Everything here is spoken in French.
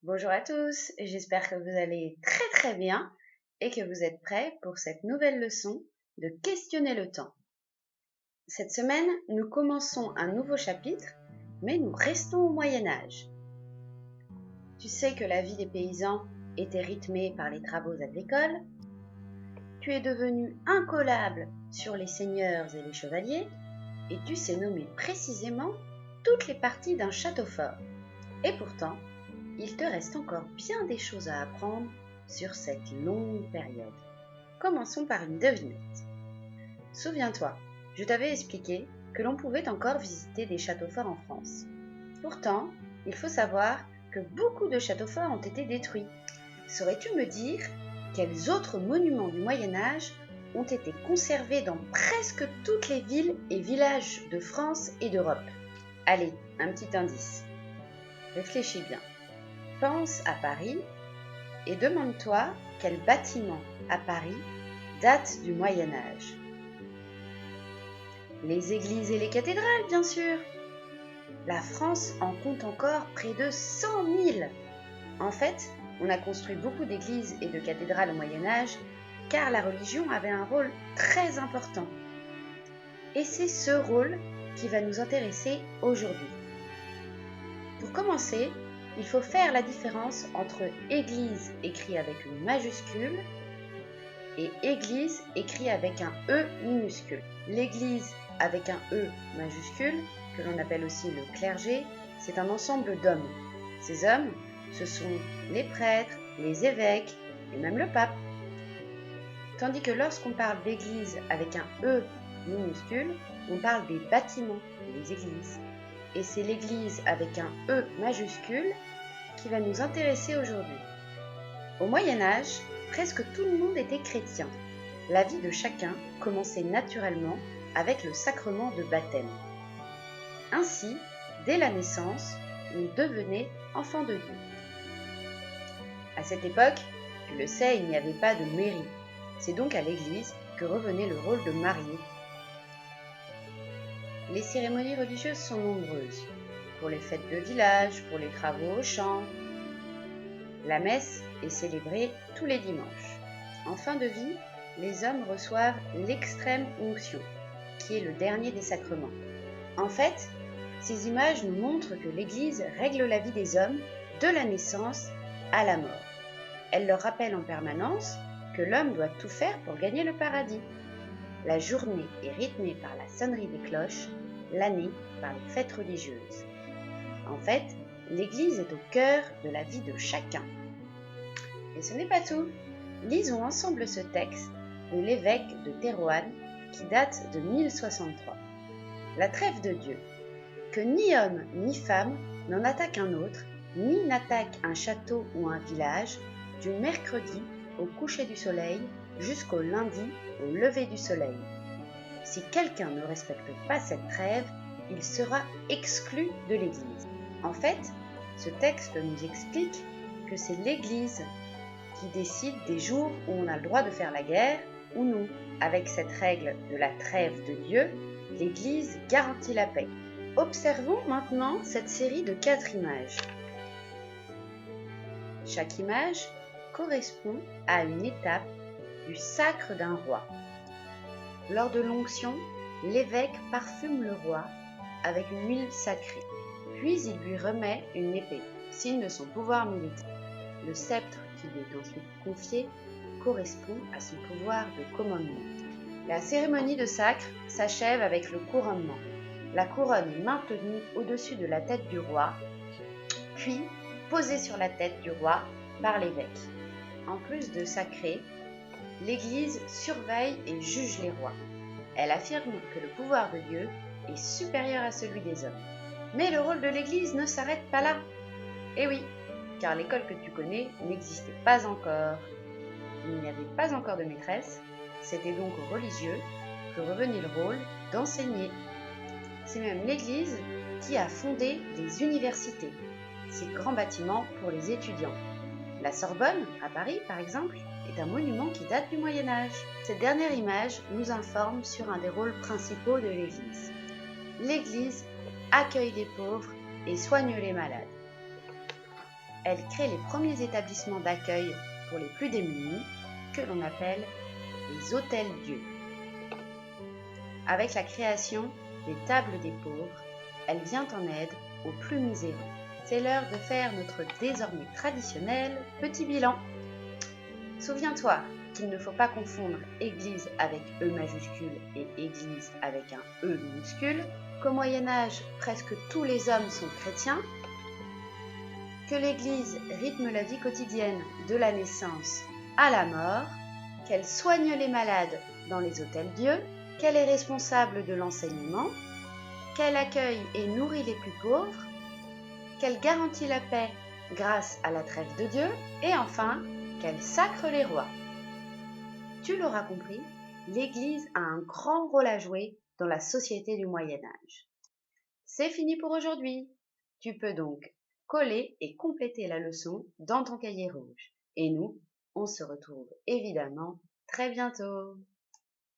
Bonjour à tous, j'espère que vous allez très bien et que vous êtes prêts pour cette nouvelle leçon de questionner le temps. Cette semaine, nous commençons un nouveau chapitre, mais nous restons au Moyen-Âge. Tu sais que la vie des paysans était rythmée par les travaux agricoles. Tu es devenu incollable sur les seigneurs et les chevaliers et tu sais nommer précisément toutes les parties d'un château fort. Et pourtant, il te reste encore bien des choses à apprendre sur cette longue période. Commençons par une devinette. Souviens-toi, je t'avais expliqué que l'on pouvait encore visiter des châteaux forts en France. Pourtant, il faut savoir que beaucoup de châteaux forts ont été détruits. Saurais-tu me dire quels autres monuments du Moyen-Âge ont été conservés dans presque toutes les villes et villages de France et d'Europe? Allez, un petit indice. Réfléchis bien. Pense à Paris et demande-toi quel bâtiment à Paris date du Moyen-Âge. Les églises et les cathédrales, bien sûr. La France en compte encore près de 100 000. En fait, on a construit beaucoup d'églises et de cathédrales au Moyen-Âge car la religion avait un rôle très important. Et c'est ce rôle qui va nous intéresser aujourd'hui. Pour commencer, il faut faire la différence entre église écrit avec une majuscule et église écrit avec un E minuscule. L'église avec un E majuscule, que l'on appelle aussi le clergé, c'est un ensemble d'hommes. Ces hommes, ce sont les prêtres, les évêques et même le pape. Tandis que lorsqu'on parle d'église avec un E minuscule, on parle des bâtiments des églises. Et c'est l'église avec un E majuscule qui va nous intéresser aujourd'hui. Au Moyen-Âge, presque tout le monde était chrétien. La vie de chacun commençait naturellement avec le sacrement de baptême. Ainsi, dès la naissance, on devenait enfant de Dieu. À cette époque, tu le sais, il n'y avait pas de mairie. C'est donc à l'église que revenait le rôle de marié. Les cérémonies religieuses sont nombreuses, pour les fêtes de village, pour les travaux au champ. La messe est célébrée tous les dimanches. En fin de vie, les hommes reçoivent l'extrême onction, qui est le dernier des sacrements. En fait, ces images nous montrent que l'Église règle la vie des hommes de la naissance à la mort. Elle leur rappelle en permanence que l'homme doit tout faire pour gagner le paradis. La journée est rythmée par la sonnerie des cloches, l'année par les fêtes religieuses. En fait, l'Église est au cœur de la vie de chacun. Et ce n'est pas tout. Lisons ensemble ce texte de l'évêque de Thérouanne qui date de 1063. La trêve de Dieu. Que ni homme ni femme n'en attaque un autre, ni n'attaque un château ou un village, du mercredi au coucher du soleil jusqu'au lundi au lever du soleil. Si quelqu'un ne respecte pas cette trêve, il sera exclu de l'Église. En fait, ce texte nous explique que c'est l'Église qui décide des jours où on a le droit de faire la guerre ou non. Avec cette règle de la trêve de Dieu, l'Église garantit la paix. Observons maintenant cette série de 4 images. Chaque image correspond à une étape du sacre d'un roi. Lors de l'onction, l'évêque parfume le roi avec une huile sacrée. Puis il lui remet une épée, signe de son pouvoir militaire. Le sceptre qui lui est ensuite confié correspond à son pouvoir de commandement. La cérémonie de sacre s'achève avec le couronnement. La couronne est maintenue au-dessus de la tête du roi, puis posée sur la tête du roi par l'évêque. En plus de sacrer, l'Église surveille et juge les rois. Elle affirme que le pouvoir de Dieu est supérieur à celui des hommes. Mais le rôle de l'Église ne s'arrête pas là. Eh oui, car l'école que tu connais n'existait pas encore. Il n'y avait pas encore de maîtresse, c'était donc aux religieux que revenait le rôle d'enseigner. C'est même l'Église qui a fondé les universités, ces grands bâtiments pour les étudiants. La Sorbonne, à Paris par exemple, est un monument qui date du Moyen-Âge. Cette dernière image nous informe sur un des rôles principaux de l'Église. L'Église accueille les pauvres et soigne les malades. elle crée les premiers établissements d'accueil pour les plus démunis, que l'on appelle les hôtels-dieux. Avec la création des tables des pauvres, elle vient en aide aux plus miséreux. C'est l'heure de faire notre désormais traditionnel petit bilan. Souviens-toi qu'il ne faut pas confondre Église avec E majuscule et Église avec un E minuscule, qu'au Moyen-Âge, presque tous les hommes sont chrétiens, que l'Église rythme la vie quotidienne de la naissance à la mort, qu'elle soigne les malades dans les hôtels-dieux, qu'elle est responsable de l'enseignement, qu'elle accueille et nourrit les plus pauvres, qu'elle garantit la paix grâce à la trêve de Dieu, et enfin, qu'elle sacre les rois. Tu l'auras compris, l'Église a un grand rôle à jouer dans la société du Moyen-Âge. C'est fini pour aujourd'hui. Tu peux donc coller et compléter la leçon dans ton cahier rouge. Et nous, on se retrouve évidemment très bientôt.